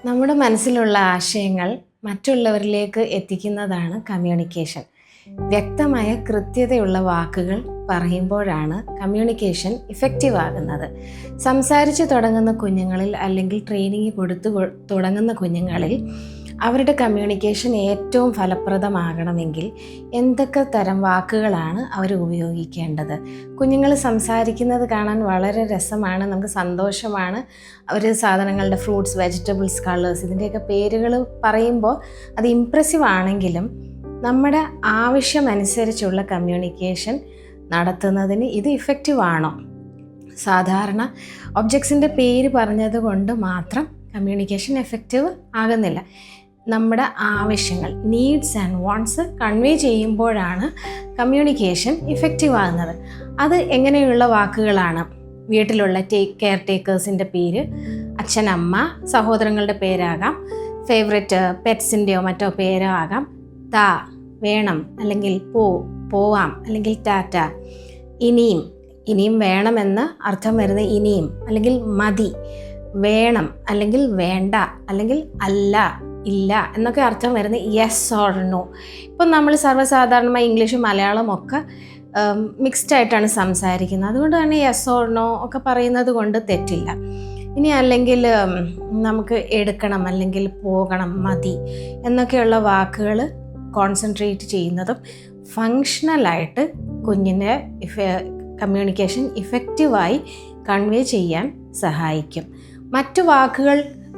നമ്മുടെ മനസ്സിലുള്ള ആശയങ്ങൾ മറ്റുള്ളവരിലേക്ക് എത്തിക്കുന്നതാണ് കമ്മ്യൂണിക്കേഷൻ. വ്യക്തമായ കൃത്യതയുള്ള വാക്കുകൾ പറയുമ്പോഴാണ് കമ്മ്യൂണിക്കേഷൻ ഇഫക്റ്റീവ് ആകുന്നത്. സംസാരിച്ച് തുടങ്ങുന്ന കുഞ്ഞുങ്ങളിൽ അല്ലെങ്കിൽ ട്രെയിനിങ് കൊടുത്തു തുടങ്ങുന്ന കുഞ്ഞുങ്ങളിൽ അവരുടെ കമ്മ്യൂണിക്കേഷൻ ഏറ്റവും ഫലപ്രദമാകണമെങ്കിൽ എന്തൊക്കെ തരം വാക്കുകളാണ് അവർ ഉപയോഗിക്കേണ്ടത്? കുഞ്ഞുങ്ങൾ സംസാരിക്കുന്നത് കാണാൻ വളരെ രസമാണ്, നമുക്ക് സന്തോഷമാണ്. അവർ സാധനങ്ങളുടെ ഫ്രൂട്ട്സ്, വെജിറ്റബിൾസ്, കളേഴ്സ് ഇതിൻ്റെയൊക്കെ പേരുകൾ പറയുമ്പോൾ അത് ഇംപ്രസീവ് ആണെങ്കിലും നമ്മുടെ ആവശ്യമനുസരിച്ചുള്ള കമ്മ്യൂണിക്കേഷൻ നടത്തുന്നതിന് ഇത് ഇഫക്റ്റീവ് ആണോ? സാധാരണ ഒബ്ജക്ട്സിൻ്റെ പേര് പറഞ്ഞതുകൊണ്ട് മാത്രം കമ്മ്യൂണിക്കേഷൻ എഫക്റ്റീവ് ആകുന്നില്ല. നമ്മുടെ ആവശ്യങ്ങൾ, നീഡ്സ് ആൻഡ് വാണ്ട്സ് കൺവേ ചെയ്യുമ്പോഴാണ് കമ്മ്യൂണിക്കേഷൻ ഇഫക്റ്റീവ് ആകുന്നത്. അത് എങ്ങനെയുള്ള വാക്കുകളാണ്? വീട്ടിലുള്ള കെയർ ടേക്കേഴ്സിൻ്റെ പേര്, അച്ഛൻ, അമ്മ, സഹോദരങ്ങളുടെ പേരാകാം, ഫേവറേറ്റ് പെറ്റ്സിൻ്റെയോ മറ്റോ പേരോ ആകാം. താ, വേണം, അല്ലെങ്കിൽ പോവാം, അല്ലെങ്കിൽ ടാറ്റ. ഇനിയും വേണമെന്ന് അർത്ഥം വരുന്ന ഇനിയും, അല്ലെങ്കിൽ മതി, വേണം, അല്ലെങ്കിൽ വേണ്ട, അല്ലെങ്കിൽ അല്ല, ഇല്ല എന്നൊക്കെ അർത്ഥം വരുന്ന യെസ് ഓർ നോ. ഇപ്പം നമ്മൾ സർവ്വസാധാരണമായി ഇംഗ്ലീഷും മലയാളവും ഒക്കെ മിക്സ്ഡ് ആയിട്ടാണ് സംസാരിക്കുന്നത്. അതുകൊണ്ട് തന്നെ യെസ് ഓർ നോ ഒക്കെ പറയുന്നത് കൊണ്ട് തെറ്റില്ല. ഇനി അല്ലെങ്കിൽ നമുക്ക് എടുക്കണം, അല്ലെങ്കിൽ പോകണം, മതി എന്നൊക്കെയുള്ള വാക്കുകൾ കോൺസെൻട്രേറ്റ് ചെയ്യുന്നതും ഫങ്ഷണലായിട്ട് കുഞ്ഞിൻ്റെ കമ്മ്യൂണിക്കേഷൻ ഇഫക്റ്റീവായി കൺവേ ചെയ്യാൻ സഹായിക്കും. മറ്റു വാക്കുകൾ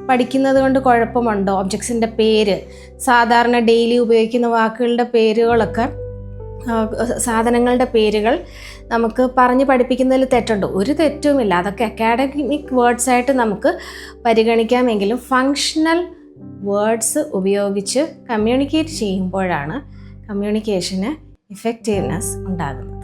പഠിക്കുന്നത് കൊണ്ട് കുഴപ്പമുണ്ടോ? ഒബ്ജക്ട്സിൻ്റെ പേര്, സാധാരണ ഡെയിലി ഉപയോഗിക്കുന്ന വാക്കുകളുടെ പേരുകളൊക്കെ, സാധനങ്ങളുടെ പേരുകൾ നമുക്ക് പറഞ്ഞ് പഠിപ്പിക്കുന്നതിൽ തെറ്റുണ്ടോ? ഒരു തെറ്റുമില്ല. അതൊക്കെ അക്കാഡമിക് വേർഡ്സ് ആയിട്ട് നമുക്ക് പരിഗണിക്കാമെങ്കിലും ഫങ്ഷണൽ വേർഡ്സ് ഉപയോഗിച്ച് കമ്മ്യൂണിക്കേറ്റ് ചെയ്യുമ്പോഴാണ് കമ്മ്യൂണിക്കേഷന് ഇഫക്റ്റീവ്നെസ് ഉണ്ടാകുന്നത്.